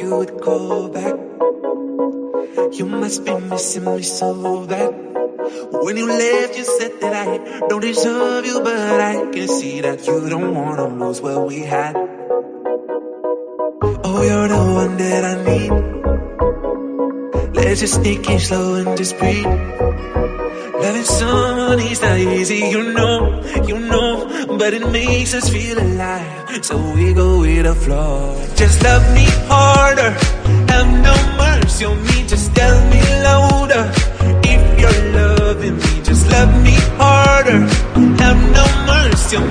you would call back. You must be missing me so bad. When you left, you said that I don't deserve you, but I can see that you don't wanna lose what we had. Oh, you're the one that I need. Let's just take it slow and just breathe. Loving someone is not easy, you know, but it makes us feel alive, so we go with the flow. Just love me harder, have no mercy on me, just tell me louder. If you're loving me, just love me harder, have no mercy on